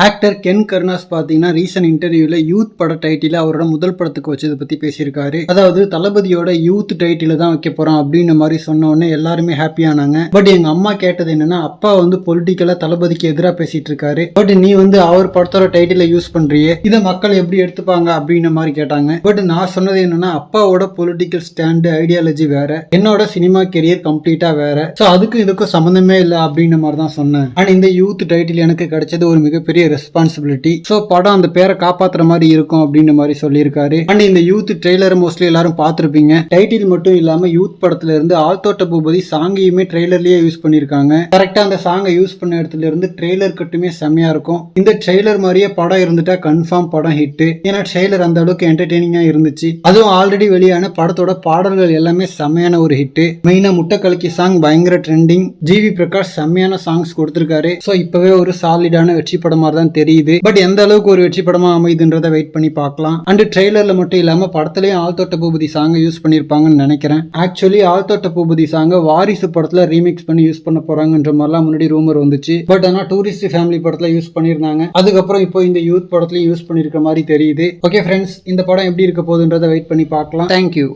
Actor Ken Karunas பாத்தீங்கன்னா recent இன்டர்வியூல youth பட டைட்டில அவரோட முதல் படத்துக்கு வச்சதை பத்தி பேசியிருக்காரு. அதாவது தளபதியோட யூத் டைட்டில தான் வைக்க போறோம் அப்படின்ற மாதிரி சொன்ன உடனே எல்லாருமே ஹாப்பியானாங்க. பட் எங்க அம்மா கேட்டது என்னன்னா, அப்பா வந்து பொலிட்டிக்கலா தளபதிக்கு எதிராக பேசிட்டு இருக்காரு, பட் நீ வந்து அவர் படத்தோட டைட்டில யூஸ் பண்றியே, இதை மக்கள் எப்படி எடுத்துப்பாங்க அப்படின்ற மாதிரி கேட்டாங்க. பட் நான் சொன்னது என்னன்னா, அப்பாவோட பொலிட்டிக்கல் ஸ்டாண்டு ஐடியாலஜி வேற, என்னோட சினிமா கெரியர் கம்ப்ளீட்டா வேற, சோ அதுக்கும் இதுக்கும் சம்பந்தமே இல்லை அப்படின்ற மாதிரி தான் சொன்னேன். ஆனா இந்த யூத் டைட்டில் எனக்கு கிடைச்சது ஒரு மிகப்பெரிய ரெஸ்பான்சிபிலிட்டி. சோ படம் அந்த பேரை காப்பாத்துற மாதிரி இருக்கும் அப்படின்ற மாதிரி சொல்லியிருக்காரு. அண்ட் இந்த யூத் ட்ரெய்லர் மோஸ்ட்லி எல்லாரும் பார்த்திருப்பீங்க. டைட்டில் மட்டும் இல்லாம யூத் படத்துல இருந்து ஆழ்தோட்ட பூபதி சாங்கையுமே ட்ரெய்லர்லயே யூஸ் பண்ணிருக்காங்க. கரெக்டா அந்த சாங்கை யூஸ் பண்ண இடத்துல இருந்து ட்ரெய்லர் கட்டுமே செம்மையா இருக்கும். இந்த ட்ரெய்லர் மாதிரியே படம் இருந்துட்டா கன்ஃபார்ம் படம் ஹிட். ஏன்னா ட்ரெய்லர் அந்த அளவுக்கு என்டர்டெய்னிங்கா இருந்துச்சு. அதுவும் ஆல்ரெடி வெளியான படத்தோட பாடல்கள் எல்லாமே செம்மையான ஒரு ஹிட். மெயினா முட்டை கலக்கி சாங் பயங்கர ட்ரெண்டிங். ஜிவி பிரகாஷ் செம்மையான சாங்ஸ் கொடுத்திருக்காரு. சோ இப்பவே ஒரு சாலிடான வெற்றி படமா தான் தெரியுது. பட் எந்த அளவுக்கு ஒரு வெற்றி படமா அமைதுன்றதை வெயிட் பண்ணி பார்க்கலாம். அண்ட் ட்ரெய்லர்ல மட்டும் இல்லாம படத்திலேயே ஆழ்தோட்ட பூபதி சாங் யூஸ் பண்ணிருப்பாங்கன்னு நினைக்கிறேன். ஆக்சுவலி ஆழ்தோட்ட பூபதி சாங்க வாரிசு படத்துல ரீமிக்ஸ் பண்ணி யூஸ் பண்ண போறாங்கன்ற மாதிரிலாம் முன்னாடி ரூமர் வந்துச்சு. பட் ஆனா டூரிஸ்ட் ஃபேமிலி படத்துல யூஸ் பண்ணிருந்தாங்க. அதுக்கப்புறம் இப்போ இந்த யூத் படத்துலயும் யூஸ் பண்ணிருக்க மாதிரி தெரியுது. ஓகே ஃப்ரெண்ட்ஸ், இந்த படம் எப்படி இருக்க போகுதுன்றதை வெயிட் பண்ணி பார்க்கலாம். தேங்க்யூ.